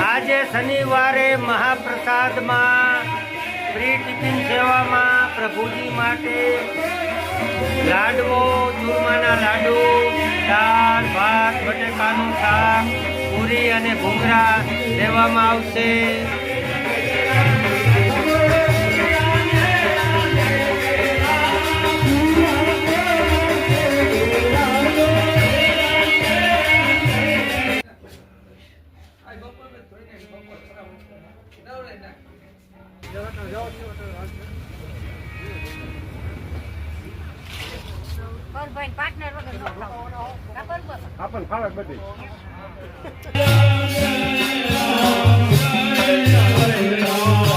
આજે શનિવારે મહાપ્રસાદમાં free tiffin સેવામાં પ્રભુજી માટે લાડવો, ચૂરમાના લાડુ, દાળ ભાત, બટેકાનું શાક, પૂરી અને ભૂંગળા લેવામાં આવશે. પાર્ટનર આપણ ફાળક બધી વગર